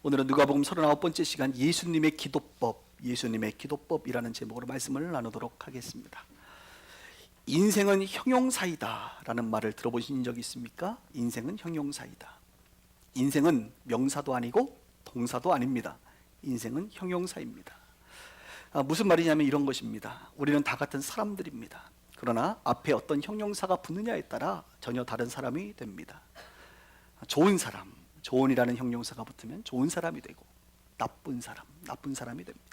오늘은 누가복음 39번째 시간 예수님의 기도법이라는 제목으로 말씀을 나누도록 하겠습니다. 인생은 형용사이다 라는 말을 들어보신 적 있습니까? 인생은 형용사이다. 인생은 명사도 아니고 동사도 아닙니다. 인생은 형용사입니다. 무슨 말이냐면 이런 것입니다. 우리는 다 같은 사람들입니다. 그러나 앞에 어떤 형용사가 붙느냐에 따라 전혀 다른 사람이 됩니다. 좋은 사람, 좋은이라는 형용사가 붙으면 좋은 사람이 되고, 나쁜 사람, 나쁜 사람이 됩니다.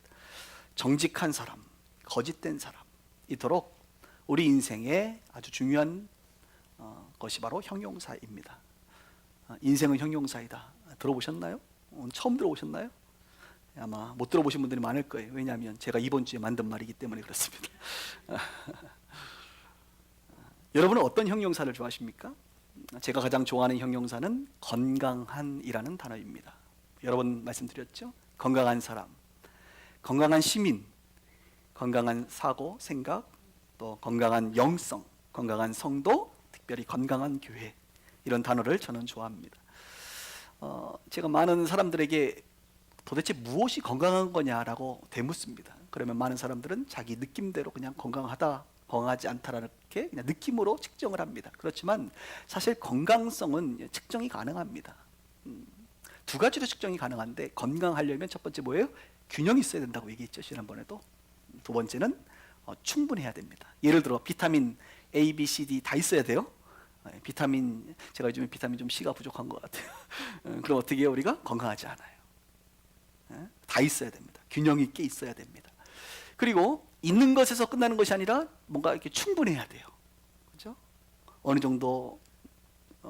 정직한 사람, 거짓된 사람, 이토록 우리 인생의 아주 중요한 것이 바로 형용사입니다. 인생은 형용사이다. 들어보셨나요? 처음 들어보셨나요? 아마 못 들어보신 분들이 많을 거예요. 왜냐하면 제가 이번 주에 만든 말이기 때문에 그렇습니다. 여러분은 어떤 형용사를 좋아하십니까? 제가 가장 좋아하는 형용사는 건강한이라는 단어입니다. 여러 번 말씀드렸죠? 건강한 사람, 건강한 시민, 건강한 사고, 생각, 또 건강한 영성, 건강한 성도, 특별히 건강한 교회, 이런 단어를 저는 좋아합니다. 제가 많은 사람들에게 도대체 무엇이 건강한 거냐라고 되묻습니다. 그러면 많은 사람들은 자기 느낌대로 그냥 건강하다, 건강하지 않다라게 그냥 느낌으로 측정을 합니다. 그렇지만 사실 건강성은 측정이 가능합니다. 두 가지로 측정이 가능한데, 건강하려면 첫 번째 뭐예요? 균형이 있어야 된다고 얘기했죠, 지난번에도. 두 번째는 충분해야 됩니다. 예를 들어 비타민 A, B, C, D 다 있어야 돼요. 비타민, 제가 요즘에 비타민 좀 C가 부족한 것 같아요. 그럼 어떻게 해요? 우리가 건강하지 않아요. 다 있어야 됩니다. 균형 있게 있어야 됩니다. 그리고 있는 것에서 끝나는 것이 아니라 뭔가 이렇게 충분해야 돼요. 그렇죠? 어느 정도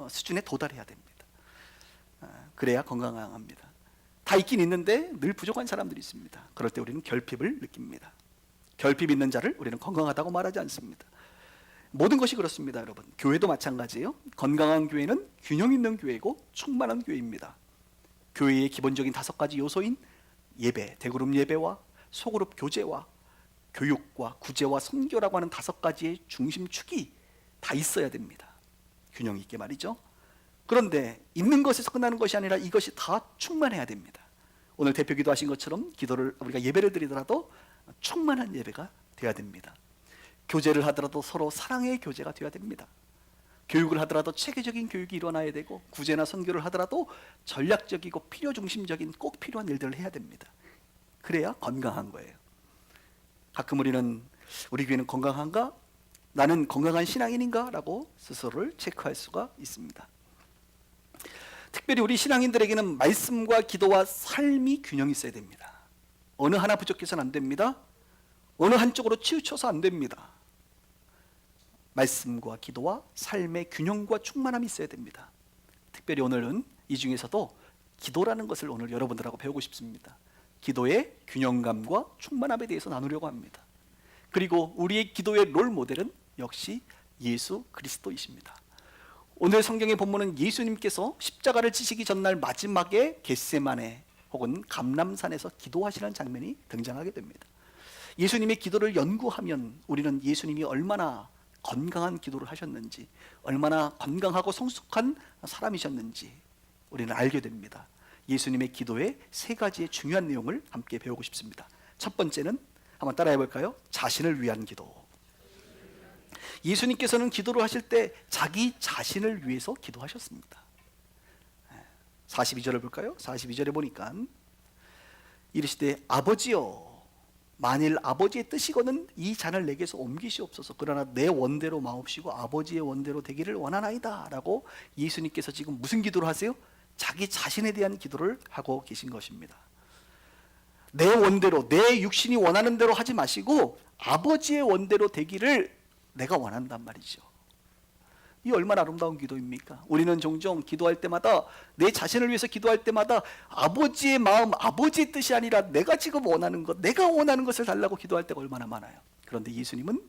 수준에 도달해야 됩니다. 그래야 건강합니다. 다 있긴 있는데 늘 부족한 사람들이 있습니다. 그럴 때 우리는 결핍을 느낍니다. 결핍 있는 자를 우리는 건강하다고 말하지 않습니다. 모든 것이 그렇습니다, 여러분. 교회도 마찬가지예요. 건강한 교회는 균형 있는 교회고 충만한 교회입니다. 교회의 기본적인 5가지 요소인 예배, 대그룹 예배와 소그룹 교제와 교육과 구제와 선교라고 하는 5가지의 중심축이 다 있어야 됩니다. 균형 있게 말이죠. 그런데 있는 것에서 끝나는 것이 아니라 이것이 다 충만해야 됩니다. 오늘 대표 기도하신 것처럼 기도를, 우리가 예배를 드리더라도 충만한 예배가 되어야 됩니다. 교제를 하더라도 서로 사랑의 교제가 되어야 됩니다. 교육을 하더라도 체계적인 교육이 일어나야 되고, 구제나 선교를 하더라도 전략적이고 필요 중심적인 꼭 필요한 일들을 해야 됩니다. 그래야 건강한 거예요. 가끔 우리 교회는 건강한가? 나는 건강한 신앙인인가? 라고 스스로를 체크할 수가 있습니다. 특별히 우리 신앙인들에게는 말씀과 기도와 삶이 균형이 있어야 됩니다. 어느 하나 부족해서는 안 됩니다. 어느 한쪽으로 치우쳐서 안 됩니다. 말씀과 기도와 삶의 균형과 충만함이 있어야 됩니다. 특별히 오늘은 이 중에서도 기도라는 것을 오늘 여러분들하고 배우고 싶습니다. 기도의 균형감과 충만함에 대해서 나누려고 합니다. 그리고 우리의 기도의 롤 모델은 역시 예수 그리스도이십니다. 오늘 성경의 본문은 예수님께서 십자가를 지시기 전날 마지막에 겟세마네 혹은 감람산에서 기도하시는 장면이 등장하게 됩니다. 예수님의 기도를 연구하면 우리는 예수님이 얼마나 건강한 기도를 하셨는지, 얼마나 건강하고 성숙한 사람이셨는지 우리는 알게 됩니다. 예수님의 기도의 3가지의 중요한 내용을 함께 배우고 싶습니다. 첫 번째는 한번 따라해 볼까요? 자신을 위한 기도. 예수님께서는 기도를 하실 때 자기 자신을 위해서 기도하셨습니다. 42절을 볼까요? 42절에 보니까 이르시되 아버지여, 만일 아버지의 뜻이거든 이 잔을 내게서 옮기시옵소서. 그러나 내 원대로 마옵시고 아버지의 원대로 되기를 원하나이다 라고 예수님께서 지금 무슨 기도를 하세요? 자기 자신에 대한 기도를 하고 계신 것입니다. 내 원대로, 내 육신이 원하는 대로 하지 마시고 아버지의 원대로 되기를 내가 원한단 말이죠. 이 얼마나 아름다운 기도입니까? 우리는 종종 기도할 때마다, 내 자신을 위해서 기도할 때마다 아버지의 마음, 아버지의 뜻이 아니라 내가 지금 원하는 것, 내가 원하는 것을 달라고 기도할 때가 얼마나 많아요. 그런데 예수님은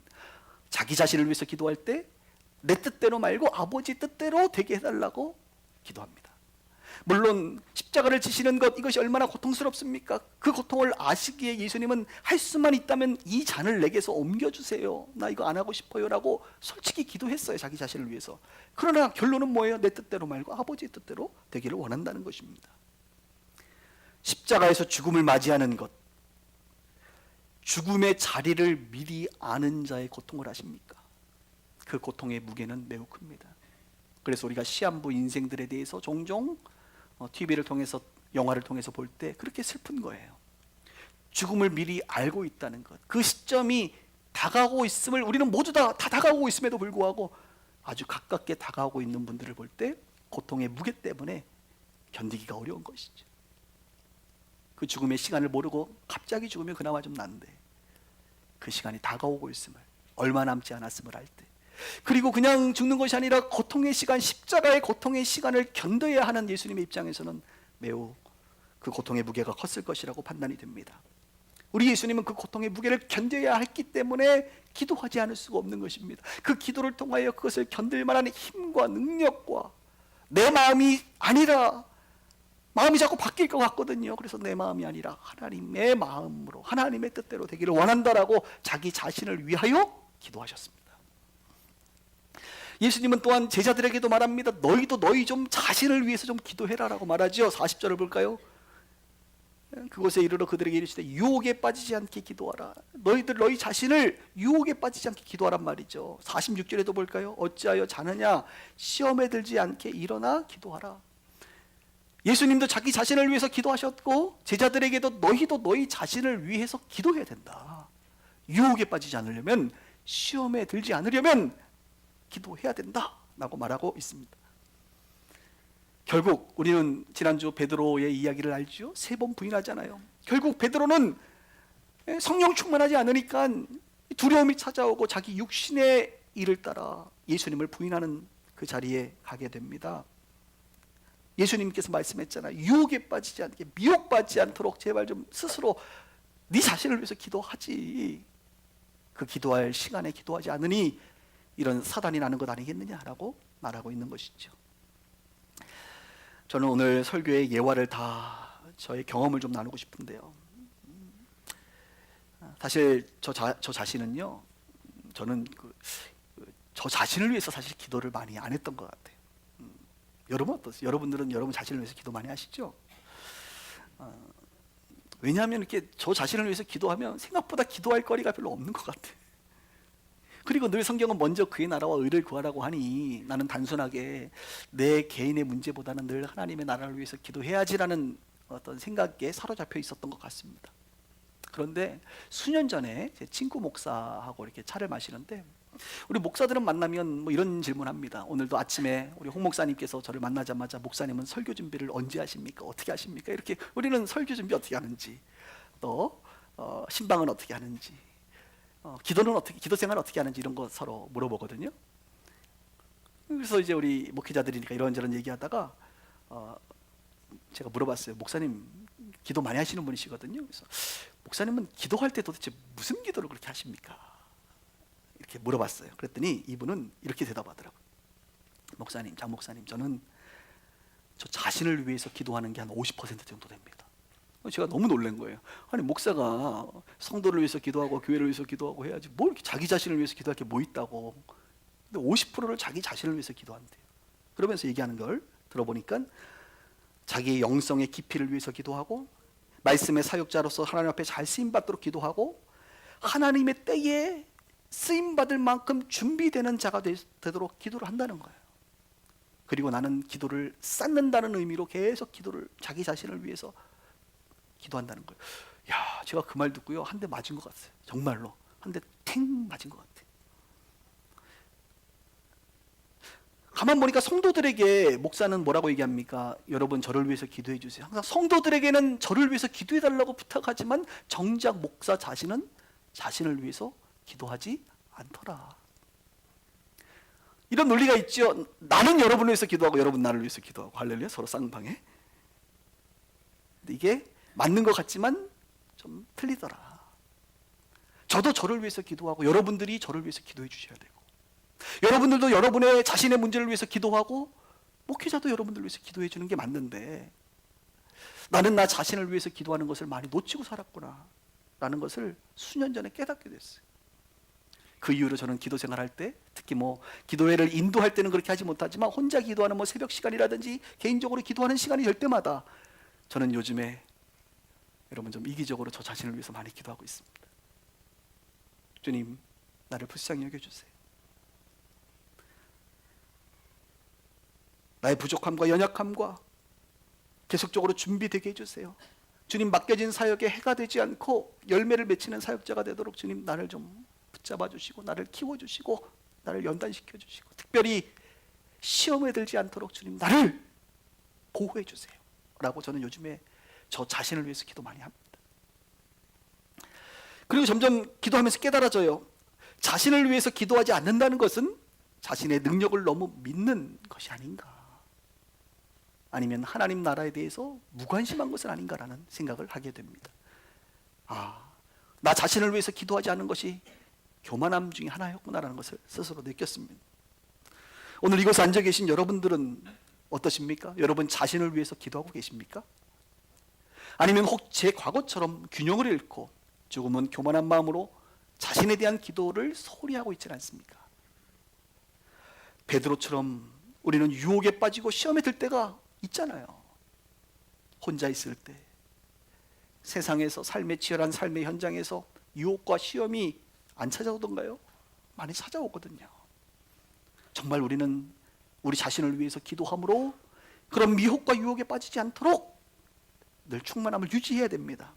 자기 자신을 위해서 기도할 때 내 뜻대로 말고 아버지 뜻대로 되게 해달라고 기도합니다. 물론 십자가를 지시는 것, 이것이 얼마나 고통스럽습니까? 그 고통을 아시기에 예수님은 할 수만 있다면 이 잔을 내게서 옮겨주세요, 나 이거 안 하고 싶어요 라고 솔직히 기도했어요, 자기 자신을 위해서. 그러나 결론은 뭐예요? 내 뜻대로 말고 아버지의 뜻대로 되기를 원한다는 것입니다. 십자가에서 죽음을 맞이하는 것, 죽음의 자리를 미리 아는 자의 고통을 아십니까? 그 고통의 무게는 매우 큽니다. 그래서 우리가 시한부 인생들에 대해서 종종 TV를 통해서, 영화를 통해서 볼 때 그렇게 슬픈 거예요. 죽음을 미리 알고 있다는 것, 그 시점이 다가오고 있음을 우리는 모두 다 다가오고 있음에도 불구하고 아주 가깝게 다가오고 있는 분들을 볼 때 고통의 무게 때문에 견디기가 어려운 것이죠. 그 죽음의 시간을 모르고 갑자기 죽으면 그나마 좀 난데, 그 시간이 다가오고 있음을, 얼마 남지 않았음을 알 때, 그리고 그냥 죽는 것이 아니라 고통의 시간, 십자가의 고통의 시간을 견뎌야 하는 예수님의 입장에서는 매우 그 고통의 무게가 컸을 것이라고 판단이 됩니다. 우리 예수님은 그 고통의 무게를 견뎌야 했기 때문에 기도하지 않을 수가 없는 것입니다. 그 기도를 통하여 그것을 견딜 만한 힘과 능력과, 내 마음이 아니라, 마음이 자꾸 바뀔 것 같거든요. 그래서 내 마음이 아니라 하나님의 마음으로, 하나님의 뜻대로 되기를 원한다라고 자기 자신을 위하여 기도하셨습니다. 예수님은 또한 제자들에게도 말합니다. 너희도 너희 좀 자신을 위해서 좀 기도해라라고 말하죠. 40절을 볼까요? 그곳에 이르러 그들에게 이르시되 유혹에 빠지지 않게 기도하라. 너희들 너희 자신을 유혹에 빠지지 않게 기도하란 말이죠. 46절에도 볼까요? 어찌하여 자느냐, 시험에 들지 않게 일어나 기도하라. 예수님도 자기 자신을 위해서 기도하셨고, 제자들에게도 너희도 너희 자신을 위해서 기도해야 된다. 유혹에 빠지지 않으려면, 시험에 들지 않으려면 기도해야 된다 라고 말하고 있습니다. 결국 우리는 지난주 베드로의 이야기를 알죠. 3번 부인하잖아요. 결국 베드로는 성령 충만하지 않으니까 두려움이 찾아오고 자기 육신의 일을 따라 예수님을 부인하는 그 자리에 가게 됩니다. 예수님께서 말씀했잖아요. 유혹에 빠지지 않게, 미혹받지 않도록 제발 좀 스스로 네 자신을 위해서 기도하지, 그 기도할 시간에 기도하지 않으니 이런 사단이 나는 것 아니겠느냐라고 말하고 있는 것이죠. 저는 오늘 설교의 예화를 다 저의 경험을 좀 나누고 싶은데요. 사실 저 자신은요, 저는 저 자신을 위해서 사실 기도를 많이 안 했던 것 같아요. 여러분 어떠세요? 여러분들은 여러분 자신을 위해서 기도 많이 하시죠? 왜냐하면 이렇게 저 자신을 위해서 기도하면 생각보다 기도할 거리가 별로 없는 것 같아요. 그리고 늘 성경은 먼저 그의 나라와 의를 구하라고 하니 나는 단순하게 내 개인의 문제보다는 늘 하나님의 나라를 위해서 기도해야지라는 어떤 생각에 사로잡혀 있었던 것 같습니다. 그런데 수년 전에 제 친구 목사하고 이렇게 차를 마시는데, 우리 목사들은 만나면 뭐 이런 질문합니다. 오늘도 아침에 우리 홍 목사님께서 저를 만나자마자 목사님은 설교 준비를 언제 하십니까? 어떻게 하십니까? 이렇게 우리는 설교 준비 어떻게 하는지, 또 신방은 어떻게 하는지, 기도는 어떻게, 기도 생활 어떻게 하는지 이런 거 서로 물어보거든요. 그래서 이제 우리 목회자들이니까 이런저런 얘기하다가 제가 물어봤어요. 목사님 기도 많이 하시는 분이시거든요. 그래서 목사님은 기도할 때 도대체 무슨 기도를 그렇게 하십니까? 이렇게 물어봤어요. 그랬더니 이분은 이렇게 대답하더라고요. 목사님, 장 목사님, 저는 저 자신을 위해서 기도하는 게 한 50% 정도 됩니다. 제가 너무 놀란 거예요. 아니, 목사가 성도를 위해서 기도하고 교회를 위해서 기도하고 해야지 뭘 이렇게 자기 자신을 위해서 기도할 게 뭐 있다고. 근데 50%를 자기 자신을 위해서 기도한대요. 그러면서 얘기하는 걸 들어보니까 자기의 영성의 깊이를 위해서 기도하고, 말씀의 사역자로서 하나님 앞에 잘 쓰임받도록 기도하고, 하나님의 때에 쓰임받을 만큼 준비되는 자가 되도록 기도를 한다는 거예요. 그리고 나는 기도를 쌓는다는 의미로 계속 기도를, 자기 자신을 위해서 기도한다는 거예요. 야, 제가 그 말 듣고요, 한 대 맞은 것 같아요. 정말로 한 대 탱 맞은 것 같아요. 가만 보니까 성도들에게 목사는 뭐라고 얘기합니까? 여러분 저를 위해서 기도해 주세요. 항상 성도들에게는 저를 위해서 기도해 달라고 부탁하지만 정작 목사 자신은 자신을 위해서 기도하지 않더라. 이런 논리가 있죠. 나는 여러분을 위해서 기도하고 여러분 나를 위해서 기도하고, 할렐루야, 서로 쌍방에. 근데 이게 맞는 것 같지만 좀 틀리더라. 저도 저를 위해서 기도하고 여러분들이 저를 위해서 기도해 주셔야 되고, 여러분들도 여러분의 자신의 문제를 위해서 기도하고, 목회자도 여러분들 위해서 기도해 주는 게 맞는데, 나는 나 자신을 위해서 기도하는 것을 많이 놓치고 살았구나 라는 것을 수년 전에 깨닫게 됐어요. 그 이후로 저는 기도 생활할 때, 특히 뭐 기도회를 인도할 때는 그렇게 하지 못하지만 혼자 기도하는 뭐 새벽 시간이라든지 개인적으로 기도하는 시간이 될 때마다 저는 요즘에 여러분 좀 이기적으로 저 자신을 위해서 많이 기도하고 있습니다. 주님, 나를 불쌍히 여겨주세요. 나의 부족함과 연약함과 계속적으로 준비되게 해주세요. 주님, 맡겨진 사역에 해가 되지 않고 열매를 맺히는 사역자가 되도록 주님 나를 좀 붙잡아 주시고 나를 키워주시고 나를 연단시켜 주시고 특별히 시험에 들지 않도록 주님 나를 보호해 주세요 라고 저는 요즘에 저 자신을 위해서 기도 많이 합니다. 그리고 점점 기도하면서 깨달아져요. 자신을 위해서 기도하지 않는다는 것은 자신의 능력을 너무 믿는 것이 아닌가, 아니면 하나님 나라에 대해서 무관심한 것은 아닌가라는 생각을 하게 됩니다. 나 자신을 위해서 기도하지 않는 것이 교만함 중에 하나였구나라는 것을 스스로 느꼈습니다. 오늘 이곳에 앉아 계신 여러분들은 어떠십니까? 여러분 자신을 위해서 기도하고 계십니까? 아니면 혹 제 과거처럼 균형을 잃고 조금은 교만한 마음으로 자신에 대한 기도를 소홀히 하고 있지는 않습니까? 베드로처럼 우리는 유혹에 빠지고 시험에 들 때가 있잖아요. 혼자 있을 때, 세상에서 삶의 치열한 삶의 현장에서 유혹과 시험이 안 찾아오던가요? 많이 찾아오거든요. 정말 우리는 우리 자신을 위해서 기도함으로 그런 미혹과 유혹에 빠지지 않도록 늘 충만함을 유지해야 됩니다.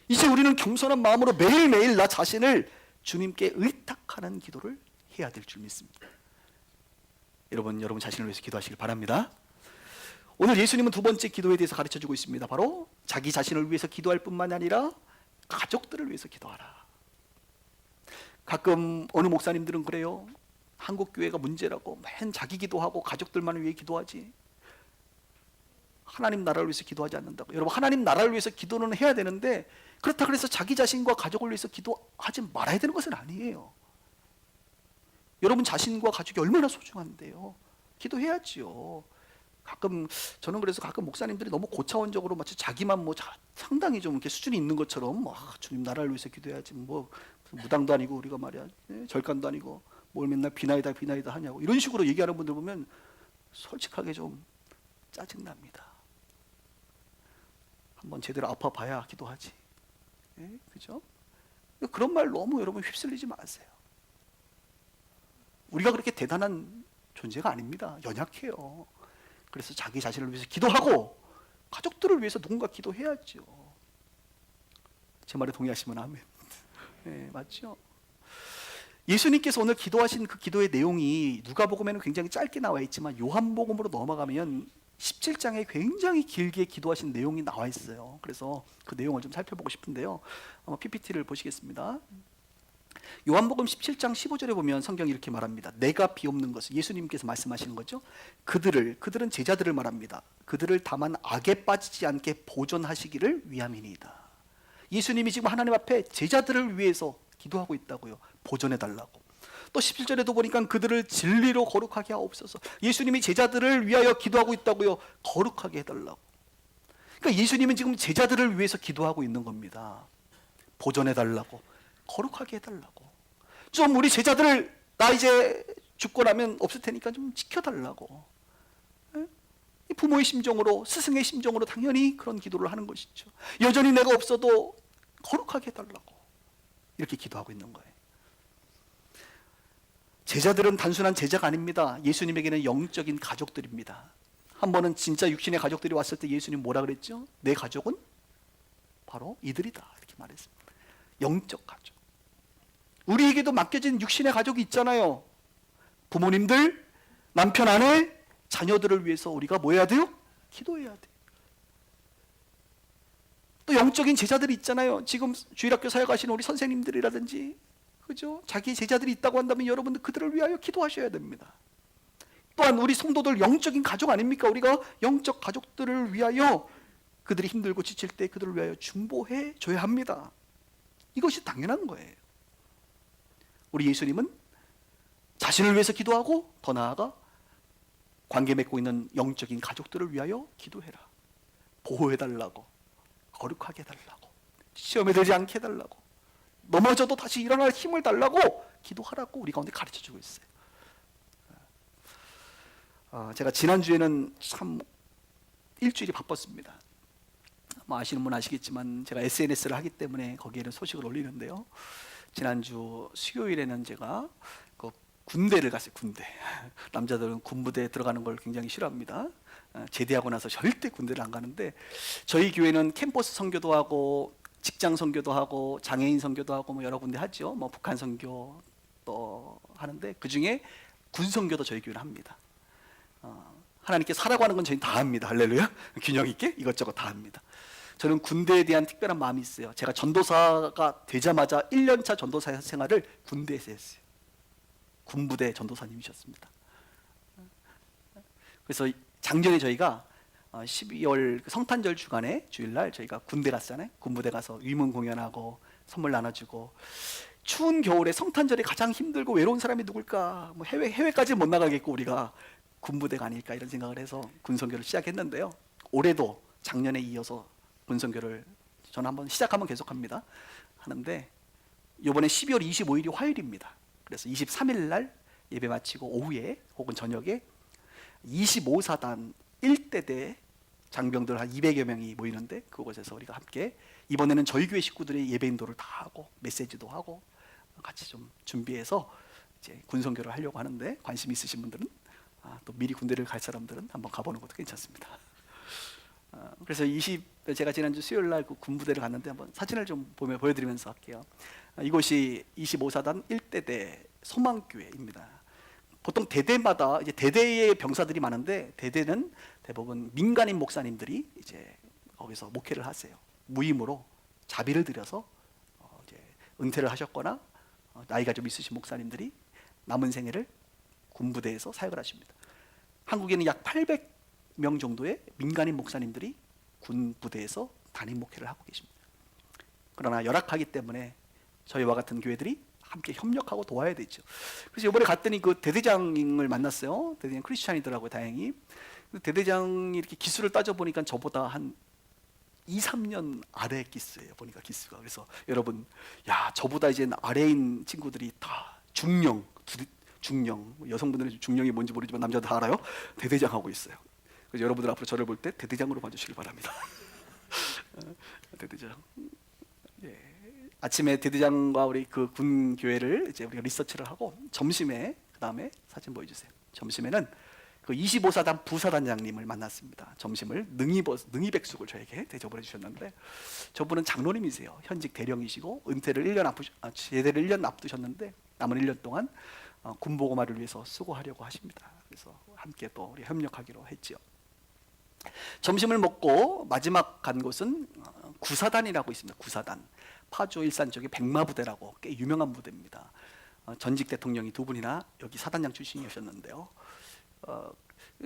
이제 우리는 겸손한 마음으로 매일매일 나 자신을 주님께 의탁하는 기도를 해야 될 줄 믿습니다. 여러분 자신을 위해서 기도하시길 바랍니다. 오늘 예수님은 두 번째 기도에 대해서 가르쳐주고 있습니다. 바로 자기 자신을 위해서 기도할 뿐만 아니라 가족들을 위해서 기도하라. 가끔 어느 목사님들은 그래요. 한국 교회가 문제라고 맨 자기 기도하고 가족들만을 위해 기도하지 하나님 나라를 위해서 기도하지 않는다고. 여러분, 하나님 나라를 위해서 기도는 해야 되는데 그렇다고 해서 자기 자신과 가족을 위해서 기도하지 말아야 되는 것은 아니에요. 여러분 자신과 가족이 얼마나 소중한데요. 기도해야지요. 저는 그래서 가끔 목사님들이 너무 고차원적으로 마치 자기만 상당히 좀 이렇게 수준이 있는 것처럼 주님 나라를 위해서 기도해야지 무당도 아니고 우리가 말이야 절간도 아니고 뭘 맨날 비나이다 하냐고 이런 식으로 얘기하는 분들 보면 솔직하게 좀 짜증납니다. 한번 제대로 아파봐야 기도하지. 그죠? 그런 말 너무 여러분 휩쓸리지 마세요. 우리가 그렇게 대단한 존재가 아닙니다. 연약해요. 그래서 자기 자신을 위해서 기도하고 가족들을 위해서 누군가 기도해야죠. 제 말에 동의하시면 아멘. 네, 맞죠? 예수님께서 오늘 기도하신 그 기도의 내용이 누가복음에는 굉장히 짧게 나와 있지만 요한복음으로 넘어가면 17장에 굉장히 길게 기도하신 내용이 나와 있어요. 그래서 그 내용을 좀 살펴보고 싶은데요. PPT를 보시겠습니다. 요한복음 17장 15절에 보면 성경이 이렇게 말합니다. 내가 비옵는 것은 예수님께서 말씀하시는 거죠. 그들은 제자들을 말합니다. 그들을 다만 악에 빠지지 않게 보존하시기를 위함이니이다. 예수님이 지금 하나님 앞에 제자들을 위해서 기도하고 있다고요. 보존해 달라고. 또 17절에도 보니까 그들을 진리로 거룩하게 하옵소서. 예수님이 제자들을 위하여 기도하고 있다고요. 거룩하게 해달라고. 그러니까 예수님은 지금 제자들을 위해서 기도하고 있는 겁니다. 보존해 달라고, 거룩하게 해달라고. 좀 우리 제자들을 나 이제 죽고 나면 없을 테니까 좀 지켜달라고. 부모의 심정으로, 스승의 심정으로 당연히 그런 기도를 하는 것이죠. 여전히 내가 없어도 거룩하게 해달라고 이렇게 기도하고 있는 거예요. 제자들은 단순한 제자가 아닙니다. 예수님에게는 영적인 가족들입니다. 한 번은 진짜 육신의 가족들이 왔을 때 예수님 뭐라 그랬죠? 내 가족은 바로 이들이다 이렇게 말했습니다. 영적 가족. 우리에게도 맡겨진 육신의 가족이 있잖아요. 부모님들, 남편, 아내, 자녀들을 위해서 우리가 뭐 해야 돼요? 기도해야 돼요. 또 영적인 제자들이 있잖아요. 지금 주일학교 사역하시는 우리 선생님들이라든지, 그죠? 자기 제자들이 있다고 한다면 여러분들 그들을 위하여 기도하셔야 됩니다. 또한 우리 성도들 영적인 가족 아닙니까? 우리가 영적 가족들을 위하여 그들이 힘들고 지칠 때 그들을 위하여 중보해 줘야 합니다. 이것이 당연한 거예요. 우리 예수님은 자신을 위해서 기도하고 더 나아가 관계 맺고 있는 영적인 가족들을 위하여 기도해라. 보호해달라고, 거룩하게 해달라고, 시험에 들지 않게 해달라고, 넘어져도 다시 일어날 힘을 달라고 기도하라고 우리 가운데 가르쳐주고 있어요. 제가 지난주에는 참 일주일이 바빴습니다. 뭐 아시는 분 아시겠지만 제가 SNS를 하기 때문에 거기에는 소식을 올리는데요. 지난주 수요일에는 제가 그 군대를 갔어요. 군대. 남자들은 군부대에 들어가는 걸 굉장히 싫어합니다. 제대하고 나서 절대 군대를 안 가는데, 저희 교회는 캠퍼스 선교도 하고 직장 선교도 하고 장애인 선교도 하고 뭐 여러 군데 하죠. 뭐 북한 선교 또 하는데 그 중에 군 선교도 저희 교회는 합니다. 하나님께서 하라고 하는 건 저희는 다 합니다. 할렐루야. 균형 있게 이것저것 다 합니다. 저는 군대에 대한 특별한 마음이 있어요. 제가 전도사가 되자마자 1년차 전도사 생활을 군대에서 했어요. 군부대 전도사님이셨습니다. 그래서 작년에 저희가 12월 성탄절 주간에 주일날 저희가 군대 갔잖아요. 군부대 가서 위문 공연하고 선물 나눠주고, 추운 겨울에 성탄절에 가장 힘들고 외로운 사람이 누굴까? 뭐 해외까지 못 나가겠고 우리가 군부대가 아닐까 이런 생각을 해서 군선교를 시작했는데요. 올해도 작년에 이어서 군선교를 저는 한번 시작하면 계속합니다. 하는데 이번에 12월 25일이 화요일입니다. 그래서 23일 날 예배 마치고 오후에 혹은 저녁에 25사단 1대대 장병들 한 200여 명이 모이는데, 그곳에서 우리가 함께 이번에는 저희 교회 식구들의 예배 인도를 다 하고 메시지도 하고 같이 좀 준비해서 이제 군선교를 하려고 하는데, 관심 있으신 분들은 또 미리 군대를 갈 사람들은 한번 가보는 것도 괜찮습니다. 그래서 제가 지난주 수요일 날 그 군부대를 갔는데 한번 사진을 좀 보여드리면서 할게요. 이곳이 25사단 1대대 소망교회입니다. 보통 대대마다 이제 대대의 병사들이 많은데, 대대는 대부분 민간인 목사님들이 이제 거기서 목회를 하세요. 무임으로 자비를 들여서 이제 은퇴를 하셨거나 나이가 좀 있으신 목사님들이 남은 생애를 군부대에서 사역을 하십니다. 한국에는 약 800명 정도의 민간인 목사님들이 군부대에서 담임 목회를 하고 계십니다. 그러나 열악하기 때문에 저희와 같은 교회들이 함께 협력하고 도와야 되죠. 그래서 이번에 갔더니 그 대대장을 만났어요. 대대장 크리스찬이더라고요, 다행히. 대대장이 이렇게 기수를 따져보니까 저보다 한 2, 3년 아래 기수예요. 보니까 기수가. 그래서 여러분, 야, 저보다 이제 아래인 친구들이 다 중령, 여성분들은 중령이 뭔지 모르지만 남자들 다 알아요. 대대장 하고 있어요. 그래서 여러분들 앞으로 저를 볼 때 대대장으로 봐주시길 바랍니다. 대대장. 예. 아침에 대대장과 우리 그 군 교회를 이제 우리가 리서치를 하고, 점심에 그 다음에 사진 보여주세요. 점심에는 그 25사단 부사단장님을 만났습니다. 점심을 능이백숙을 저에게 대접을 해주셨는데, 저분은 장로님이세요. 현직 대령이시고 은퇴를 1년 제대를 1년 앞두셨는데 남은 1년 동안 군복음화를 위해서 수고하려고 하십니다. 그래서 함께 또 우리 협력하기로 했지요. 점심을 먹고 마지막 간 곳은 구사단이라고 있습니다. 구사단. 파주 일산 쪽에 백마부대라고 꽤 유명한 부대입니다. 전직 대통령이 두 분이나 여기 사단장 출신이셨는데요.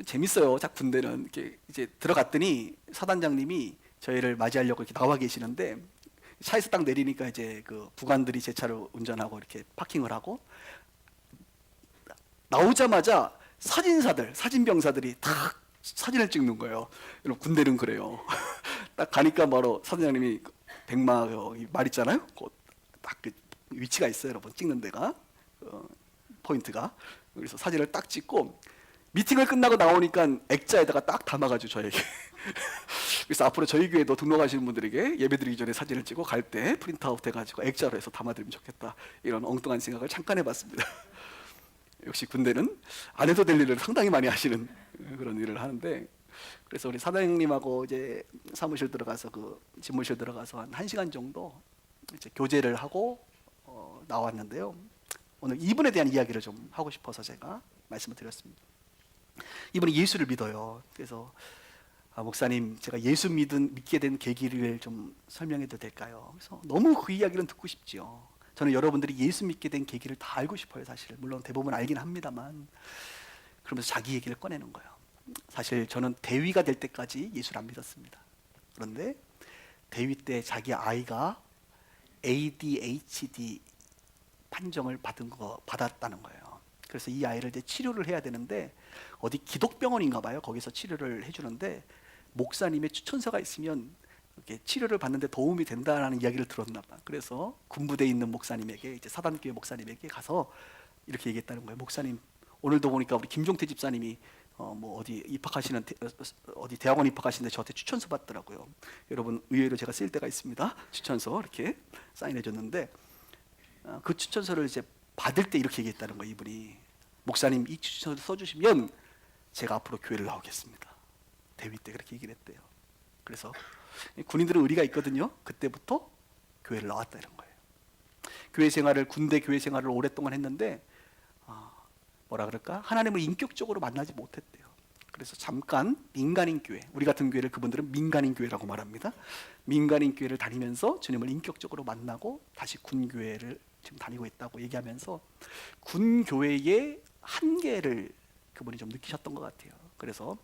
재밌어요. 작 군대는 이렇게 이제 들어갔더니 사단장님이 저희를 맞이하려고 이렇게 나와 계시는데, 차에서 딱 내리니까 이제 그 부관들이 제 차를 운전하고 이렇게 파킹을 하고, 나오자마자 사진병사들이 다 사진을 찍는 거예요. 여러분, 군대는 그래요. 딱 가니까 바로 사단장님이 백마 말 있잖아요. 딱 그 위치가 있어요, 여러분. 찍는 데가 포인트가. 그래서 사진을 딱 찍고 미팅을 끝나고 나오니까 액자에다가 딱 담아가지고 저에게. 그래서 앞으로 저희 교회도 등록하시는 분들에게 예배드리기 전에 사진을 찍고 갈 때 프린트아웃 해가지고 액자로 해서 담아드리면 좋겠다, 이런 엉뚱한 생각을 잠깐 해봤습니다. 역시 군대는 안 해도 될 일을 상당히 많이 하시는 그런 일을 하는데, 그래서 우리 사장님하고 이제 사무실 들어가서 그 집무실 들어가서 한 1시간 정도 이제 교제를 하고 나왔는데요. 오늘 이분에 대한 이야기를 좀 하고 싶어서 제가 말씀을 드렸습니다. 이분이 예수를 믿어요. 그래서 목사님, 제가 예수 믿게 된 계기를 좀 설명해도 될까요? 그래서 너무 그 이야기는 듣고 싶지요. 저는 여러분들이 예수 믿게 된 계기를 다 알고 싶어요. 사실 물론 대부분 알긴 합니다만, 그러면서 자기 얘기를 꺼내는 거예요. 사실 저는 대위가 될 때까지 예수를 안 믿었습니다. 그런데 대위 때 자기 아이가 ADHD 판정을 받았다는 거예요. 그래서 이 아이를 이제 치료를 해야 되는데, 어디 기독병원인가 봐요. 거기서 치료를 해주는데 목사님의 추천서가 있으면 이렇게 치료를 받는데 도움이 된다라는 이야기를 들었나 봐. 그래서 군부대에 있는 목사님에게, 이제 사단교회 목사님에게 가서 이렇게 얘기했다는 거예요. 목사님, 오늘도 보니까 우리 김종태 집사님이 뭐 어디 입학하시는 어디 대학원 입학하시는데 저한테 추천서 받더라고요. 여러분 의외로 제가 쓸 때가 있습니다. 추천서 이렇게 사인해 줬는데 그 추천서를 이제 받을 때 이렇게 얘기했다는 거예요. 이분이 목사님 이 추천서 써주시면 제가 앞으로 교회를 나오겠습니다. 대위 때 그렇게 얘기를 했대요. 그래서 군인들은 의리가 있거든요. 그때부터 교회를 나왔다 이런 거예요. 교회 생활을 군대 교회 생활을 오랫동안 했는데 뭐라 그럴까? 하나님을 인격적으로 만나지 못했대요. 그래서 잠깐 민간인 교회, 우리 같은 교회를 그분들은 민간인 교회라고 말합니다. 민간인 교회를 다니면서 주님을 인격적으로 만나고 다시 군 교회를 지금 다니고 있다고 얘기하면서 군 교회의 한계를 그분이 좀 느끼셨던 것 같아요. 그래서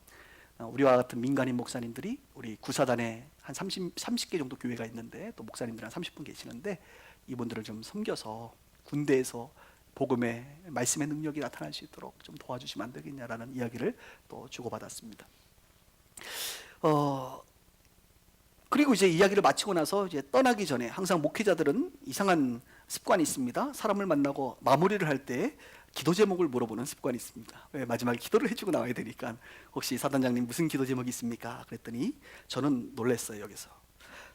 우리와 같은 민간인 목사님들이 우리 구사단에 한 30개 정도 교회가 있는데 또 목사님들 한 30분 계시는데 이분들을 좀 섬겨서 군대에서 복음의 말씀의 능력이 나타날 수 있도록 좀 도와주시면 안 되겠냐라는 이야기를 또 주고받았습니다. 그리고 이제 이야기를 마치고 나서 이제 떠나기 전에 항상 목회자들은 이상한 습관이 있습니다. 사람을 만나고 마무리를 할 때 기도 제목을 물어보는 습관이 있습니다. 왜? 마지막에 기도를 해주고 나와야 되니까. 혹시 사단장님 무슨 기도 제목이 있습니까? 그랬더니 저는 놀랐어요. 여기서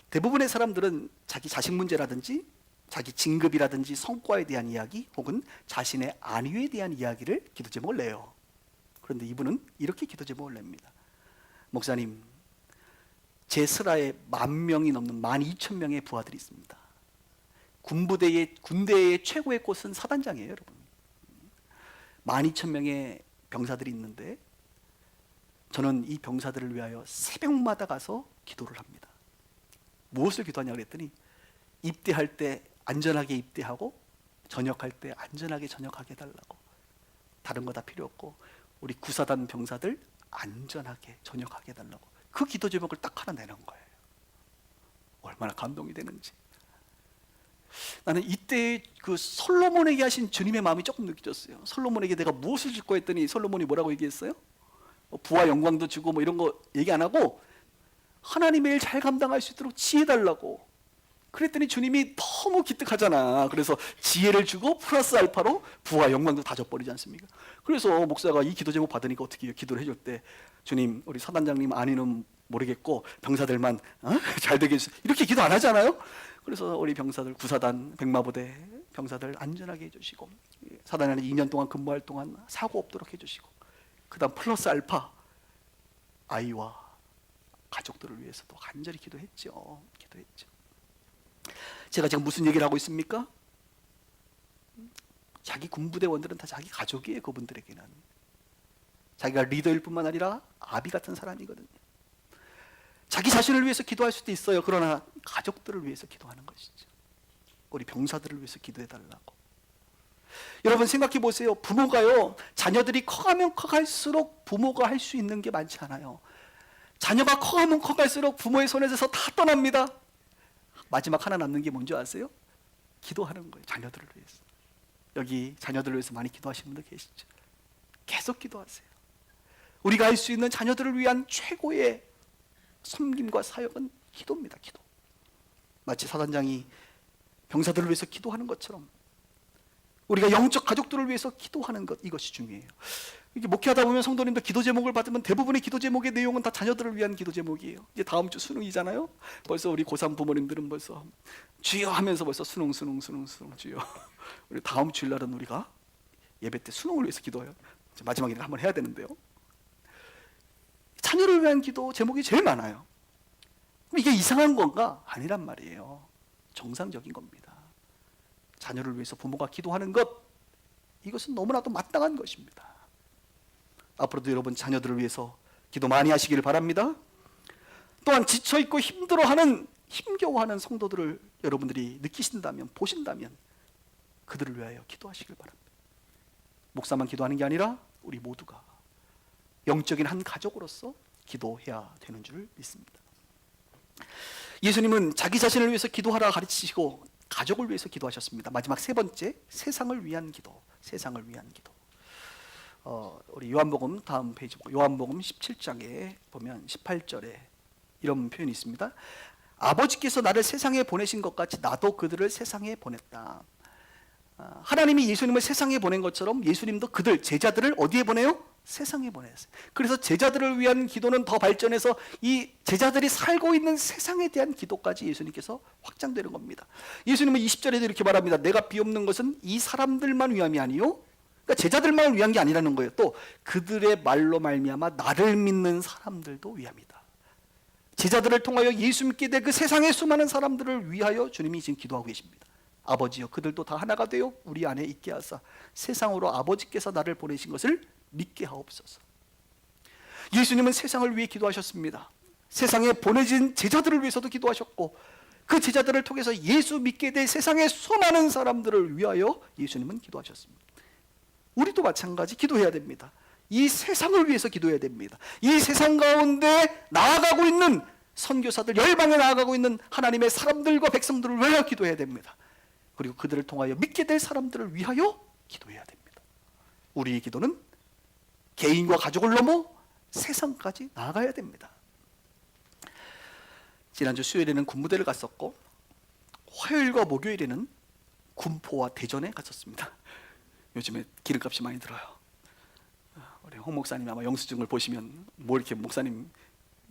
대부분의 사람들은 자기 자식 문제라든지 자기 진급이라든지 성과에 대한 이야기 혹은 자신의 안위에 대한 이야기를 기도 제목을 내요. 그런데 이분은 이렇게 기도 제목을 냅니다. 목사님, 제 슬하에 10,000명이 넘는 12,000명의 부하들이 있습니다. 군대의 최고의 꽃은 사단장이에요, 여러분. 12,000명의 병사들이 있는데 저는 이 병사들을 위하여 새벽마다 가서 기도를 합니다. 무엇을 기도하냐고 그랬더니 입대할 때 안전하게 입대하고 전역할 때 안전하게 전역하게 해달라고. 다른 거 다 필요 없고 우리 구사단 병사들 안전하게 전역하게 해달라고. 그 기도 제목을 딱 하나 내는 거예요. 얼마나 감동이 되는지. 나는 이때 그 솔로몬에게 하신 주님의 마음이 조금 느껴졌어요. 솔로몬에게 내가 무엇을 줄 거 했더니 솔로몬이 뭐라고 얘기했어요? 부와 영광도 주고 뭐 이런 거 얘기 안 하고 하나님의 일 잘 감당할 수 있도록 지혜 달라고. 그랬더니 주님이 너무 기특하잖아. 그래서 지혜를 주고 플러스 알파로 부와 영광도 다 줘버리지 않습니까? 그래서 목사가 이 기도 제목 받으니까 어떻게 해요? 기도를 해줄 때 주님 우리 사단장님 안위는 모르겠고 병사들만 잘 되게 해주세요. 이렇게 기도 안 하잖아요. 그래서 우리 병사들 구사단 백마부대 병사들 안전하게 해주시고 사단장님 2년 동안 근무할 동안 사고 없도록 해주시고 그 다음 플러스 알파 아이와 가족들을 위해서도 간절히 기도했죠. 제가 지금 무슨 얘기를 하고 있습니까? 자기 군부대원들은 다 자기 가족이에요. 그분들에게는 자기가 리더일 뿐만 아니라 아비 같은 사람이거든요. 자기 자신을 위해서 기도할 수도 있어요. 그러나 가족들을 위해서 기도하는 것이죠. 우리 병사들을 위해서 기도해달라고. 여러분 생각해 보세요. 부모가요, 자녀들이 커가면 커갈수록 부모가 할 수 있는 게 많지 않아요. 자녀가 커가면 커갈수록 부모의 손에서 다 떠납니다. 마지막 하나 남는 게 뭔지 아세요? 기도하는 거예요. 자녀들을 위해서. 여기 자녀들을 위해서 많이 기도하시는 분들 계시죠? 계속 기도하세요. 우리가 할 수 있는 자녀들을 위한 최고의 섬김과 사역은 기도입니다. 기도. 마치 사단장이 병사들을 위해서 기도하는 것처럼 우리가 영적 가족들을 위해서 기도하는 것, 이것이 중요해요. 이게 목회하다 보면 성도님들 기도 제목을 받으면 대부분의 기도 제목의 내용은 다 자녀들을 위한 기도 제목이에요. 이제 다음 주 수능이잖아요. 벌써 우리 고3 부모님들은 벌써 주여 하면서 벌써 수능 주여. 우리 다음 주일날은 우리가 예배 때 수능을 위해서 기도해요. 마지막에 한번 해야 되는데요. 자녀를 위한 기도 제목이 제일 많아요. 그럼 이게 이상한 건가? 아니란 말이에요. 정상적인 겁니다. 자녀를 위해서 부모가 기도하는 것, 이것은 너무나도 마땅한 것입니다. 앞으로도 여러분 자녀들을 위해서 기도 많이 하시기를 바랍니다. 또한 지쳐있고 힘겨워하는 성도들을 여러분들이 느끼신다면, 보신다면 그들을 위하여 기도하시길 바랍니다. 목사만 기도하는 게 아니라 우리 모두가 영적인 한 가족으로서 기도해야 되는 줄 믿습니다. 예수님은 자기 자신을 위해서 기도하라 가르치시고 가족을 위해서 기도하셨습니다. 마지막 세 번째, 세상을 위한 기도. 우리 요한복음 다음 페이지 보고 요한복음 17장에 보면 18절에 이런 표현이 있습니다. 아버지께서 나를 세상에 보내신 것 같이 나도 그들을 세상에 보냈다. 하나님이 예수님을 세상에 보낸 것처럼 예수님도 그들 제자들을 어디에 보내요? 세상에 보냈어요. 그래서 제자들을 위한 기도는 더 발전해서 이 제자들이 살고 있는 세상에 대한 기도까지 예수님께서 확장되는 겁니다. 예수님은 20절에도 이렇게 말합니다. 내가 비옵는 것은 이 사람들만 위함이 아니요, 그러니까 제자들만을 위한 게 아니라는 거예요. 또 그들의 말로 말미암아 나를 믿는 사람들도 위함이다. 제자들을 통하여 예수 믿게 될 그 세상의 수많은 사람들을 위하여 주님이 지금 기도하고 계십니다. 아버지여, 그들도 다 하나가 되어 우리 안에 있게 하사 세상으로 아버지께서 나를 보내신 것을 믿게 하옵소서. 예수님은 세상을 위해 기도하셨습니다. 세상에 보내진 제자들을 위해서도 기도하셨고, 그 제자들을 통해서 예수 믿게 될 세상의 수많은 사람들을 위하여 예수님은 기도하셨습니다. 우리도 마찬가지 기도해야 됩니다. 이 세상을 위해서 기도해야 됩니다. 이 세상 가운데 나아가고 있는 선교사들, 열방에 나아가고 있는 하나님의 사람들과 백성들을 위하여 기도해야 됩니다. 그리고 그들을 통하여 믿게 될 사람들을 위하여 기도해야 됩니다. 우리의 기도는 개인과 가족을 넘어 세상까지 나아가야 됩니다. 지난주 수요일에는 군부대를 갔었고, 화요일과 목요일에는 군포와 대전에 갔었습니다. 요즘에 기름값이 많이 들어요. 우리 홍 목사님 아마 영수증을 보시면 뭐 이렇게 목사님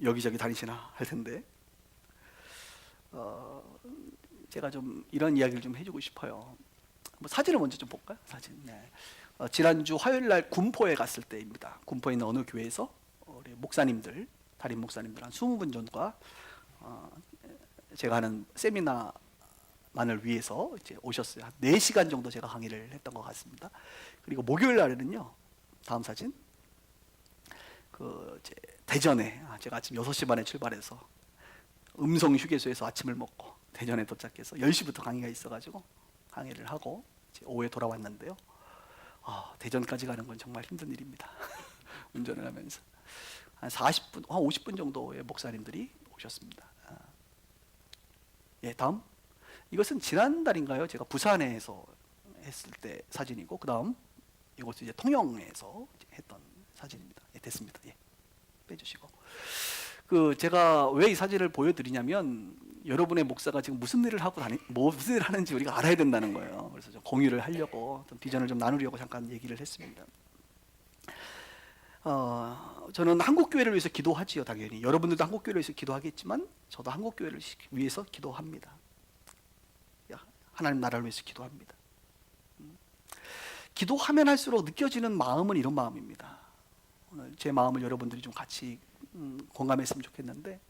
여기저기 다니시나 할 텐데, 제가 좀 이런 이야기를 좀 해주고 싶어요. 사진을 먼저 좀 볼까요? 사진. 네. 지난주 화요일 날 군포에 갔을 때입니다. 군포에 있는 어느 교회에서 우리 목사님들, 담임 목사님들 한 20분 정도가 제가 하는 세미나만을 위해서 이제 오셨어요. 한 4시간 정도 제가 강의를 했던 것 같습니다. 그리고 목요일 날에는요, 다음 사진, 이제 대전에 제가 아침 6시 반에 출발해서 음성 휴게소에서 아침을 먹고 대전에 도착해서 10시부터 강의가 있어가지고 강의를 하고 이제 오후에 돌아왔는데요. 대전까지 가는 건 정말 힘든 일입니다. 운전을 하면서 한 40분, 한 50분 정도의 목사님들이 오셨습니다. 예, 다음. 이것은 지난달인가요? 제가 부산에서 했을 때 사진이고, 그 다음 이것은 이제 통영에서 했던 사진입니다. 예, 됐습니다. 예, 빼주시고. 제가 왜 이 사진을 보여드리냐면, 여러분의 목사가 지금 무슨 일을 하고 무슨 일을 하는지 우리가 알아야 된다는 거예요. 그래서 좀 공유를 하려고, 좀 비전을 좀 나누려고 잠깐 얘기를 했습니다. 저는 한국교회를 위해서 기도하지요, 당연히. 여러분들도 한국교회를 위해서 기도하겠지만, 저도 한국교회를 위해서 기도합니다. 하나님 나라를 위해서 기도합니다. 기도하면 할수록 느껴지는 마음은 이런 마음입니다. 오늘 제 마음을 여러분들이 좀 같이 공감했으면 좋겠는데,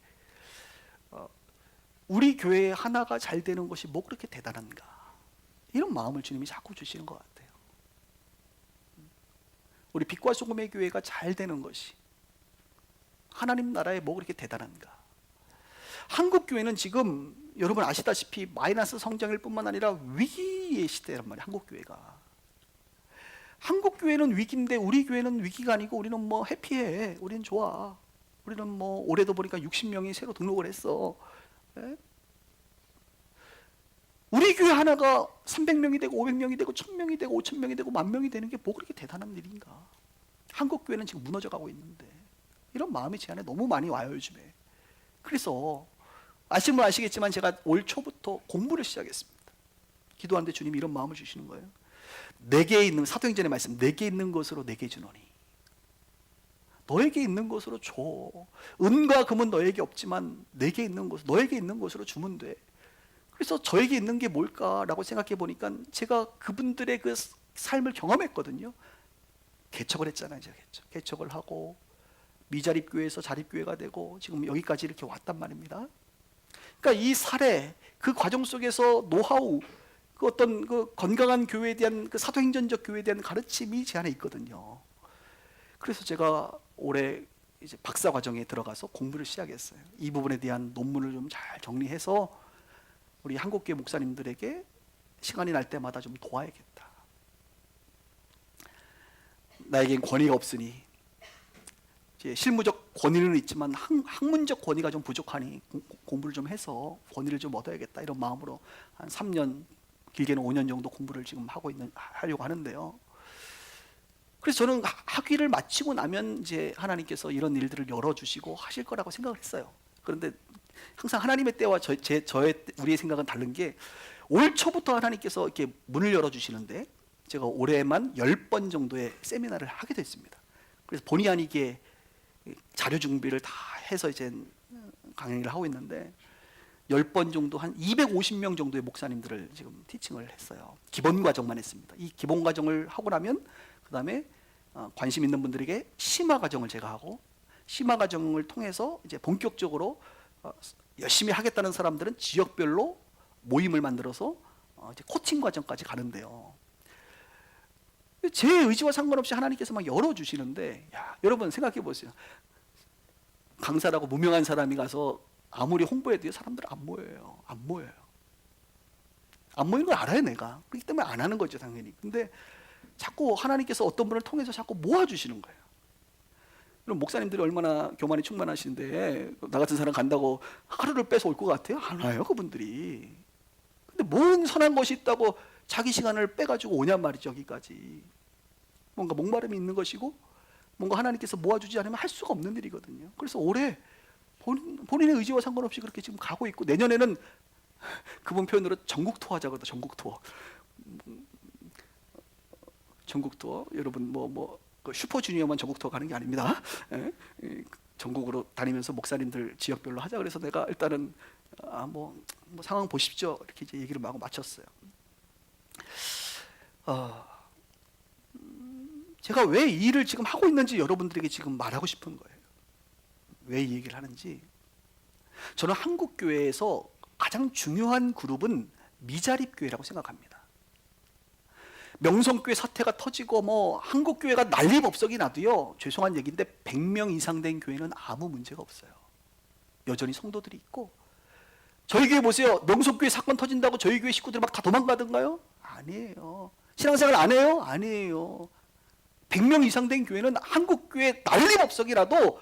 우리 교회 하나가 잘 되는 것이 뭐 그렇게 대단한가, 이런 마음을 주님이 자꾸 주시는 것 같아요. 우리 빛과 소금의 교회가 잘 되는 것이 하나님 나라에 뭐 그렇게 대단한가. 한국 교회는 지금 여러분 아시다시피 마이너스 성장일 뿐만 아니라 위기의 시대란 말이에요. 한국 교회가. 한국 교회는 위기인데 우리 교회는 위기가 아니고 우리는 뭐 해피해, 우리는 좋아, 우리는 뭐 올해도 보니까 60명이 새로 등록을 했어. 예? 우리 교회 하나가 300명이 되고 500명이 되고 1000명이 되고 5000명이 되고 10,000명이 되는 게 뭐 그렇게 대단한 일인가. 한국 교회는 지금 무너져 가고 있는데, 이런 마음이 제 안에 너무 많이 와요, 요즘에. 그래서 아시면 아시겠지만 제가 올 초부터 공부를 시작했습니다. 기도하는데 주님이 이런 마음을 주시는 거예요. 내게 있는, 사도행전의 말씀, 내게 있는 것으로 내게 주노니, 너에게 있는 것으로 줘. 은과 금은 너에게 없지만 내게 있는 것, 너에게 있는 것으로 주면 돼. 그래서 저에게 있는 게 뭘까라고 생각해 보니까 제가 그분들의 그 삶을 경험했거든요. 개척을 했잖아요. 제가 개척을 하고 미자립교회에서 자립교회가 되고 지금 여기까지 이렇게 왔단 말입니다. 그러니까 이 사례, 그 과정 속에서 노하우, 그 어떤 그 건강한 교회에 대한 그 사도행전적 교회에 대한 가르침이 제 안에 있거든요. 그래서 제가 올해 이제 박사 과정에 들어가서 공부를 시작했어요. 이 부분에 대한 논문을 좀 잘 정리해서 우리 한국교회 목사님들에게 시간이 날 때마다 좀 도와야겠다. 나에겐 권위가 없으니, 이제 실무적 권위는 있지만 학문적 권위가 좀 부족하니 공부를 좀 해서 권위를 좀 얻어야겠다, 이런 마음으로 한 3년, 길게는 5년 정도 공부를 지금 하려고 하는데요. 그래서 저는 학위를 마치고 나면 이제 하나님께서 이런 일들을 열어주시고 하실 거라고 생각을 했어요. 그런데 항상 하나님의 때와 우리의 생각은 다른 게, 올 초부터 하나님께서 이렇게 문을 열어주시는데 제가 올해만 10번 정도의 세미나를 하게 됐습니다. 그래서 본의 아니게 자료 준비를 다 해서 이제 강의를 하고 있는데 10번 정도 한 250명 정도의 목사님들을 지금 티칭을 했어요. 기본 과정만 했습니다. 이 기본 과정을 하고 나면 그 다음에 관심 있는 분들에게 심화 과정을 제가 하고, 심화 과정을 통해서 이제 본격적으로 열심히 하겠다는 사람들은 지역별로 모임을 만들어서 이제 코칭 과정까지 가는데요. 제 의지와 상관없이 하나님께서 막 열어주시는데, 야, 여러분 생각해 보세요. 강사라고 무명한 사람이 가서 아무리 홍보해도 사람들 안 모여요. 안 모여요. 안 모이는 걸 알아요, 내가. 그렇기 때문에 안 하는 거죠, 당연히. 근데 자꾸 하나님께서 어떤 분을 통해서 자꾸 모아주시는 거예요. 그럼 목사님들이 얼마나 교만이 충만하신데 나 같은 사람 간다고 하루를 뺏어 올 것 같아요? 안 와요, 그분들이. 근데 뭔 선한 것이 있다고 자기 시간을 빼가지고 오냔 말이죠, 여기까지. 뭔가 목마름이 있는 것이고 뭔가 하나님께서 모아주지 않으면 할 수가 없는 일이거든요. 그래서 올해 본인의 의지와 상관없이 그렇게 지금 가고 있고, 내년에는 그분 표현으로 전국 투어 하자거든요. 전국 투어. 전국 투어. 여러분 그 슈퍼주니어만 전국 투어 가는 게 아닙니다. 예? 전국으로 다니면서 목사님들 지역별로 하자 그래서 내가 일단은 뭐 상황 보십시오 이렇게 이제 얘기를 하고 마쳤어요. 제가 왜 이 일을 지금 하고 있는지 여러분들에게 지금 말하고 싶은 거예요. 왜 이 얘기를 하는지. 저는 한국 교회에서 가장 중요한 그룹은 미자립 교회라고 생각합니다. 명성교회 사태가 터지고 한국 교회가 난리법석이 나도요, 죄송한 얘기인데 100명 이상 된 교회는 아무 문제가 없어요. 여전히 성도들이 있고. 저희 교회 보세요. 명성교회 사건 터진다고 저희 교회 식구들 막 다 도망가던가요? 아니에요. 신앙생활 안 해요? 아니에요. 100명 이상 된 교회는 한국 교회 난리법석이라도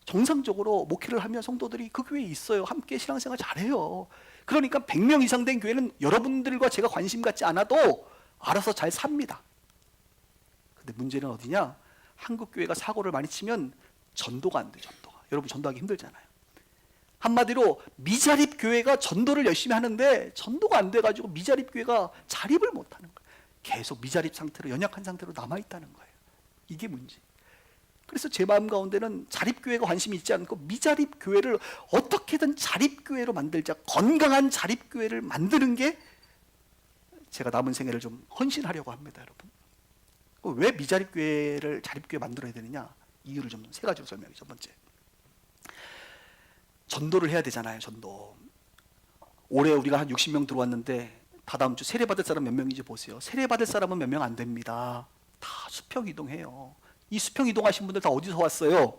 정상적으로 목회를 하면 성도들이 그 교회에 있어요. 함께 신앙생활 잘해요. 그러니까 100명 이상 된 교회는 여러분들과 제가 관심 갖지 않아도 알아서 잘 삽니다. 근데 문제는 어디냐? 한국 교회가 사고를 많이 치면 전도가 안 돼. 전도가. 여러분 전도하기 힘들잖아요. 한마디로 미자립 교회가 전도를 열심히 하는데 전도가 안 돼가지고 미자립 교회가 자립을 못하는 거예요. 계속 미자립 상태로, 연약한 상태로 남아있다는 거예요. 이게 문제. 그래서 제 마음 가운데는 자립교회가 관심이 있지 않고 미자립 교회를 어떻게든 자립교회로 만들자, 건강한 자립교회를 만드는 게 제가 남은 생애를 좀 헌신하려고 합니다, 여러분. 왜 미자립 교회를 자립교회 만들어야 되느냐? 이유를 좀 세 가지로 설명해. 첫 번째, 전도를 해야 되잖아요. 전도. 올해 우리가 한 60명 들어왔는데 다다음 주 세례 받을 사람 몇 명인지 보세요. 세례 받을 사람은 몇 명 안 됩니다. 다 수평 이동해요. 이 수평 이동하신 분들 다 어디서 왔어요?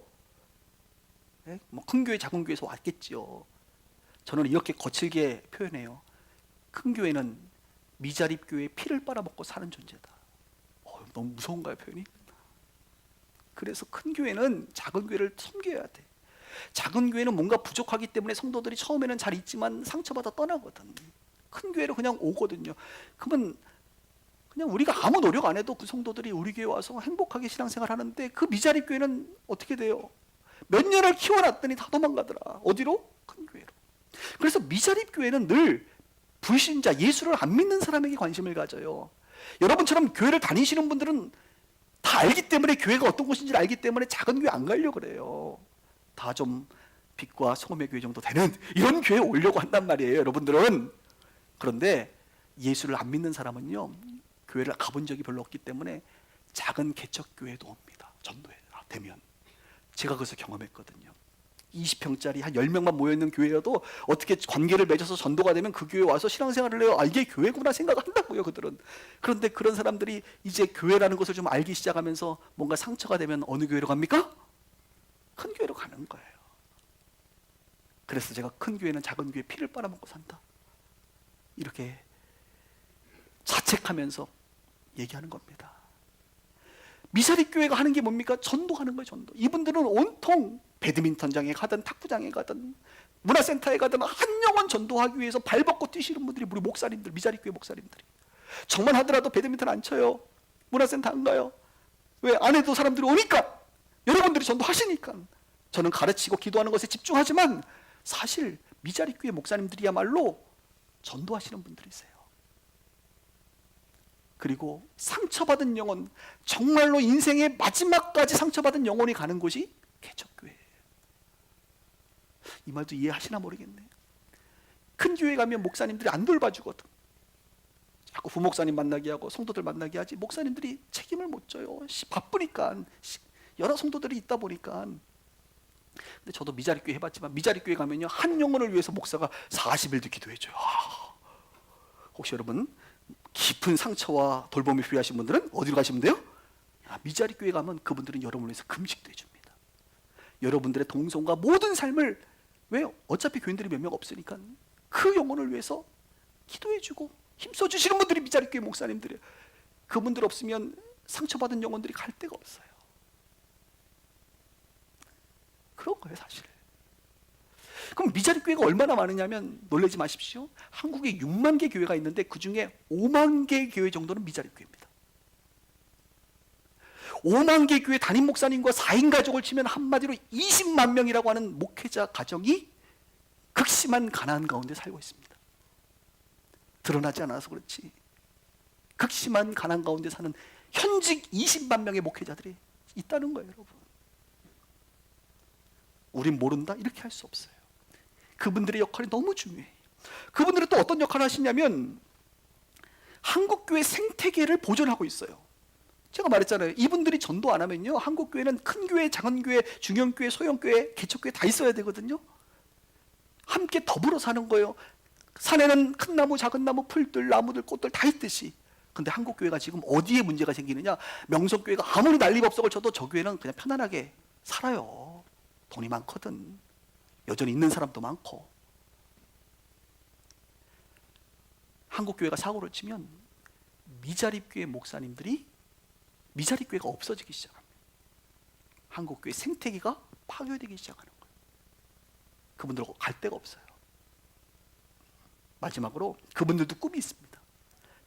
네? 큰 교회, 작은 교회에서 왔겠죠. 저는 이렇게 거칠게 표현해요. 큰 교회는 미자립 교회의 피를 빨아먹고 사는 존재다. 너무 무서운가요, 표현이? 그래서 큰 교회는 작은 교회를 섬겨야 돼. 작은 교회는 뭔가 부족하기 때문에 성도들이 처음에는 잘 있지만 상처받아 떠나거든. 큰 교회로 그냥 오거든요. 그러면 그냥 우리가 아무 노력 안 해도 그 성도들이 우리 교회 와서 행복하게 신앙생활 하는데, 그 미자립 교회는 어떻게 돼요? 몇 년을 키워놨더니 다 도망가더라. 어디로? 큰 교회로. 그래서 미자립 교회는 늘 불신자, 예수를 안 믿는 사람에게 관심을 가져요. 여러분처럼 교회를 다니시는 분들은 다 알기 때문에, 교회가 어떤 곳인지를 알기 때문에 작은 교회 안 가려고 그래요. 다 좀 빛과 소금의 교회 정도 되는 이런 교회에 오려고 한단 말이에요, 여러분들은. 그런데 예수를 안 믿는 사람은요, 교회를 가본 적이 별로 없기 때문에 작은 개척교회도 옵니다. 전도회 되면. 제가 그것을 경험했거든요. 20평짜리 한 10명만 모여있는 교회여도 어떻게 관계를 맺어서 전도가 되면 그 교회에 와서 신앙생활을 해요. 이게 교회구나 생각한다고요, 그들은. 그런데 그런 사람들이 이제 교회라는 것을 좀 알기 시작하면서 뭔가 상처가 되면 어느 교회로 갑니까? 큰 교회로 가는 거예요. 그래서 제가 큰 교회는 작은 교회 피를 빨아먹고 산다, 이렇게 자책하면서 얘기하는 겁니다. 미사립 교회가 하는 게 뭡니까? 전도하는 거예요, 전도. 이분들은 온통 배드민턴장에 가든 탁구장에 가든 문화센터에 가든 한 영혼 전도하기 위해서 발벗고 뛰시는 분들이 우리 목사님들, 미자립 교회 목사님들이. 정말 하더라도 배드민턴 안 쳐요. 문화센터 안 가요. 왜? 안 해도 사람들이 오니까. 여러분들이 전도하시니까. 저는 가르치고 기도하는 것에 집중하지만 사실 미자립 교회 목사님들이야말로 전도하시는 분들이세요. 그리고 상처받은 영혼, 정말로 인생의 마지막까지 상처받은 영혼이 가는 곳이 개척교회예요. 이 말도 이해하시나 모르겠네요. 큰 교회 가면 목사님들이 안 돌봐주거든. 자꾸 부목사님 만나게 하고 성도들 만나게 하지 목사님들이 책임을 못 져요. 바쁘니까, 여러 성도들이 있다 보니까. 근데 저도 미자립교회 해봤지만 미자립교회 가면요, 한 영혼을 위해서 목사가 40일도 기도해줘요. 혹시 여러분 깊은 상처와 돌봄이 필요하신 분들은 어디로 가시면 돼요? 미자립교회 가면 그분들은 여러분을 위해서 금식도 해줍니다. 여러분들의 동성과 모든 삶을, 왜요? 어차피 교인들이 몇 명 없으니까 그 영혼을 위해서 기도해주고 힘써주시는 분들이 미자립교회 목사님들이에요. 그분들 없으면 상처받은 영혼들이 갈 데가 없어요. 그런 거예요, 사실. 그럼 미자립교회가 얼마나 많으냐면 놀라지 마십시오. 한국에 6만 개 교회가 있는데 그 중에 5만 개 교회 정도는 미자립교회입니다. 5만 개 교회 담임 목사님과 4인 가족을 치면 한마디로 20만 명이라고 하는 목회자 가정이 극심한 가난 가운데 살고 있습니다. 드러나지 않아서 그렇지 극심한 가난 가운데 사는 현직 20만 명의 목회자들이 있다는 거예요, 여러분. 우린 모른다? 이렇게 할 수 없어요. 그분들의 역할이 너무 중요해요. 그분들은 또 어떤 역할을 하시냐면 한국교회 생태계를 보존하고 있어요. 제가 말했잖아요. 이분들이 전도 안 하면요, 한국교회는 큰 교회, 작은 교회, 중형교회, 소형교회, 개척교회 다 있어야 되거든요. 함께 더불어 사는 거예요. 산에는 큰 나무, 작은 나무, 풀들, 나무들, 꽃들 다 있듯이. 근데 한국교회가 지금 어디에 문제가 생기느냐? 명성교회가 아무리 난리법석을 쳐도 저 교회는 그냥 편안하게 살아요. 돈이 많거든. 여전히 있는 사람도 많고. 한국교회가 사고를 치면 미자립교회 목사님들이 미자립교회가 없어지기 시작합니다. 한국교회 생태계가 파괴되기 시작하는 거예요. 그분들하고 갈 데가 없어요. 마지막으로 그분들도 꿈이 있습니다.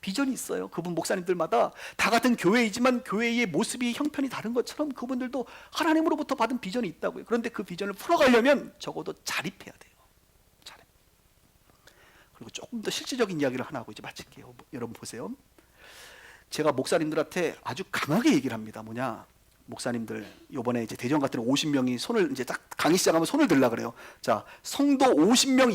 비전이 있어요. 그분 목사님들마다 다 같은 교회이지만 교회의 모습이 형편이 다른 것처럼 그분들도 하나님으로부터 받은 비전이 있다고요. 그런데 그 비전을 풀어가려면 적어도 자립해야 돼요. 자립. 그리고 조금 더 실질적인 이야기를 하나 하고 이제 마칠게요. 여러분 보세요. 제가 목사님들한테 아주 강하게 얘기를 합니다. 뭐냐? 목사님들 이번에 이제 대전 같은 50명이 손을 이제 딱 강의 시작하면 손을 들라 그래요. 자, 성도 50명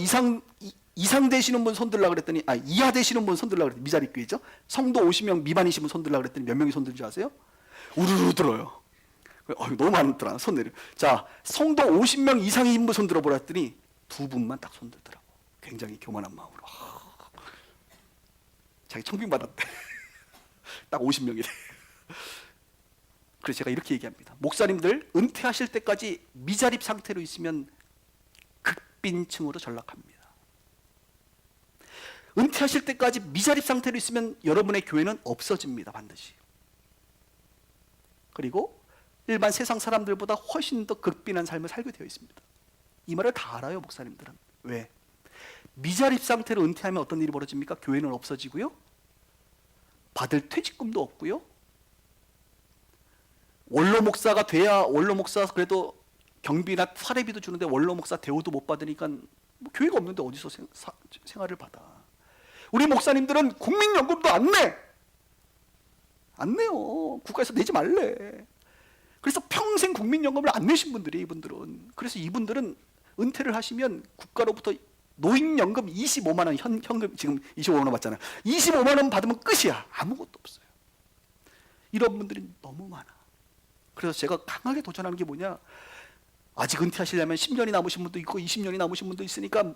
이상 되시는 분 손 들라 그랬더니, 이하 되시는 분 손 들라 그랬더니, 미자립교회죠. 성도 50명 미만이신 분 손 들라 그랬더니 몇 명이 손 든 줄 아세요? 우르르 들어요. 너무 많더라. 손 내려. 자, 성도 50명 이상인 분 손 들어보라 했더니 2분만 딱 손 들더라고. 굉장히 교만한 마음으로. 자기 청빙 받았대. 딱 50명이래. 그래서 제가 이렇게 얘기합니다. 목사님들 은퇴하실 때까지 미자립 상태로 있으면 극빈층으로 전락합니다. 은퇴하실 때까지 미자립 상태로 있으면 여러분의 교회는 없어집니다, 반드시. 그리고 일반 세상 사람들보다 훨씬 더 극빈한 삶을 살게 되어 있습니다. 이 말을 다 알아요, 목사님들은. 왜? 미자립 상태로 은퇴하면 어떤 일이 벌어집니까? 교회는 없어지고요, 받을 퇴직금도 없고요, 원로 목사가 돼야, 원로 목사 그래도 경비나 사례비도 주는데 원로 목사 대우도 못 받으니까 뭐 교회가 없는데 어디서 생활을 받아. 우리 목사님들은 국민연금도 안 내. 안 내요. 국가에서 내지 말래. 그래서 평생 국민연금을 안 내신 분들이 이분들은. 그래서 이분들은 은퇴를 하시면 국가로부터 노인연금 25만 원, 현금 지금 25만 원 받잖아요. 25만 원 받으면 끝이야. 아무것도 없어요. 이런 분들이 너무 많아. 그래서 제가 강하게 도전하는 게 뭐냐? 아직 은퇴하시려면 10년이 남으신 분도 있고 20년이 남으신 분도 있으니까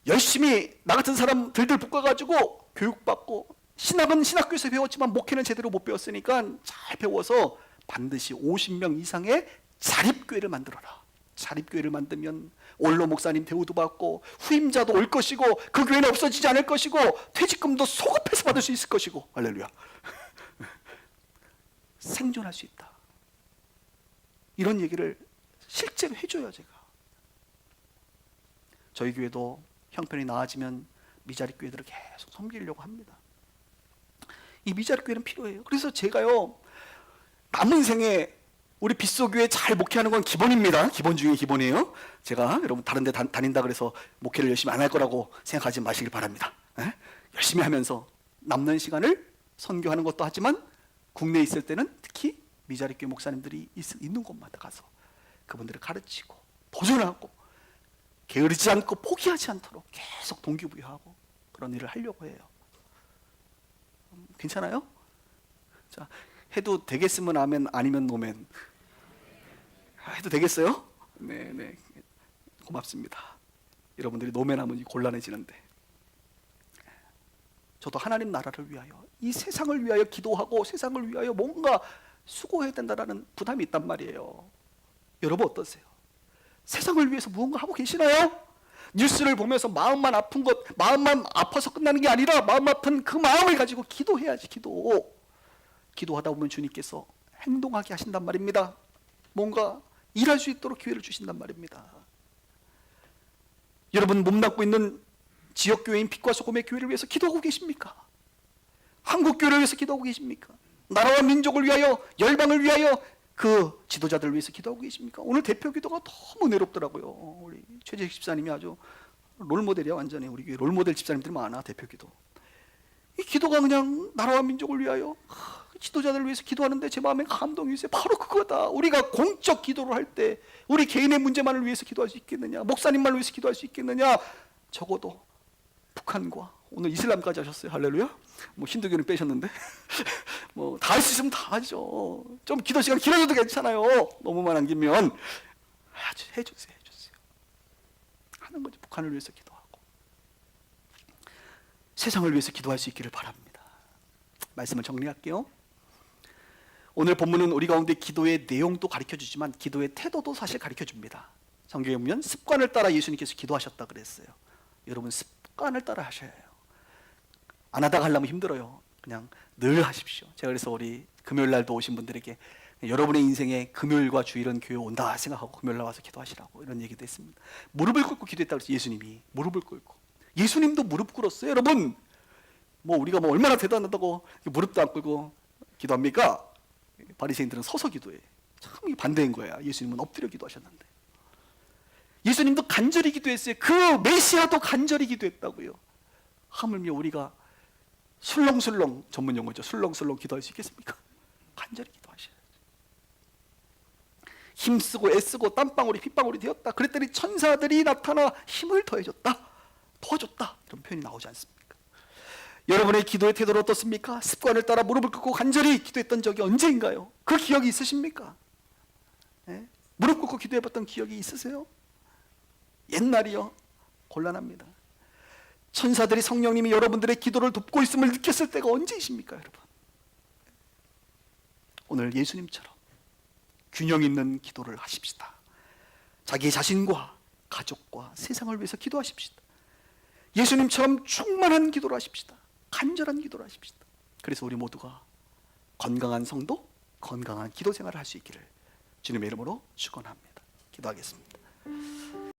열심히 나 같은 사람 들들 볶아가지고 교육받고, 신학은 신학교에서 배웠지만 목회는 제대로 못 배웠으니까 잘 배워서 반드시 50명 이상의 자립교회를 만들어라. 자립교회를 만들면 원로 목사님 대우도 받고 후임자도 올 것이고 그 교회는 없어지지 않을 것이고 퇴직금도 소급해서 받을 수 있을 것이고, 할렐루야. 생존할 수 있다. 이런 얘기를 실제로 해줘요. 제가 저희 교회도 형편이 나아지면 미자립 교회들을 계속 섬기려고 합니다. 이 미자립 교회는 필요해요. 그래서 제가요, 남은 생에 우리 빗소교회 잘 목회하는 건 기본입니다. 기본 중에 기본이에요. 제가 여러분 다른 데 다닌다 그래서 목회를 열심히 안 할 거라고 생각하지 마시길 바랍니다. 열심히 하면서 남는 시간을 선교하는 것도 하지만 국내에 있을 때는 특히 미자립교회 목사님들이 있는 곳마다 가서 그분들을 가르치고 도전하고 게으르지 않고 포기하지 않도록 계속 동기부여하고 그런 일을 하려고 해요. 괜찮아요? 자, 해도 되겠으면 아멘, 아니면 노멘. 해도 되겠어요? 네, 고맙습니다. 여러분들이 노멘하면 곤란해지는데, 저도 하나님 나라를 위하여, 이 세상을 위하여 기도하고 세상을 위하여 뭔가 수고해야 된다는 부담이 있단 말이에요. 여러분 어떠세요? 세상을 위해서 무언가 하고 계시나요? 뉴스를 보면서 마음만 아픈 것, 마음만 아파서 끝나는 게 아니라 마음 아픈 그 마음을 가지고 기도해야지. 기도하다 보면 주님께서 행동하게 하신단 말입니다. 뭔가 일할 수 있도록 기회를 주신단 말입니다. 여러분 몸담고 있는 지역교회인 빛과 소금의 교회를 위해서 기도하고 계십니까? 한국교회를 위해서 기도하고 계십니까? 나라와 민족을 위하여, 열방을 위하여 그 지도자들을 위해서 기도하고 계십니까? 오늘 대표 기도가 너무 은혜롭더라고요. 우리 최재식 집사님이 아주 롤모델이야. 완전히 우리 교회 롤모델 집사님들이 많아. 대표 기도. 이 기도가 그냥 나라와 민족을 위하여 지도자들을 위해서 기도하는데 제 마음에 감동이 있어요. 바로 그거다. 우리가 공적 기도를 할 때 우리 개인의 문제만을 위해서 기도할 수 있겠느냐, 목사님만을 위해서 기도할 수 있겠느냐. 적어도 북한과 오늘 이슬람까지 하셨어요. 할렐루야. 뭐 힌두교는 빼셨는데 뭐 다 할 수 있으면 다 하죠. 좀 기도 시간 길어져도 괜찮아요. 너무만 안 길면 아주 해주세요. 하는 거죠. 북한을 위해서 기도하고 세상을 위해서 기도할 수 있기를 바랍니다. 말씀을 정리할게요. 오늘 본문은 우리 가운데 기도의 내용도 가르쳐주지만 기도의 태도도 사실 가르쳐줍니다. 성경에 보면 습관을 따라 예수님께서 기도하셨다 그랬어요. 여러분 습관을 따라 하셔야 해요. 안 하다가 하려면 힘들어요. 그냥 늘 하십시오. 제가 그래서 우리 금요일날도 오신 분들에게 여러분의 인생에 금요일과 주일은 교회 온다 생각하고 금요일날 와서 기도하시라고 이런 얘기도 했습니다. 무릎을 꿇고 기도했다고 그랬어요. 예수님이 무릎을 꿇고. 예수님도 무릎 꿇었어요. 여러분 뭐 우리가 뭐 얼마나 대단하다고 무릎도 안 꿇고 기도합니까? 바리새인들은 서서 기도해. 참 반대인 거야. 예수님은 엎드려 기도하셨는데 예수님도 간절히 기도했어요. 그 메시아도 간절히 기도했다고요. 하물며 우리가 술렁술렁, 전문 용어죠. 술렁술렁 기도할 수 있겠습니까? 간절히 기도하셔야죠. 힘쓰고 애쓰고 땀방울이 핏방울이 되었다. 그랬더니 천사들이 나타나 힘을 더해줬다, 도와줬다, 이런 표현이 나오지 않습니까? 여러분의 기도의 태도는 어떻습니까? 습관을 따라 무릎을 꿇고 간절히 기도했던 적이 언제인가요? 그 기억이 있으십니까? 네? 무릎 꿇고 기도해봤던 기억이 있으세요? 옛날이요? 곤란합니다. 천사들이, 성령님이 여러분들의 기도를 돕고 있음을 느꼈을 때가 언제이십니까, 여러분? 오늘 예수님처럼 균형 있는 기도를 하십시다. 자기 자신과 가족과 세상을 위해서 기도하십시다. 예수님처럼 충만한 기도를 하십시다. 간절한 기도를 하십시다. 그래서 우리 모두가 건강한 성도, 건강한 기도 생활을 할 수 있기를 주님의 이름으로 축원합니다. 기도하겠습니다.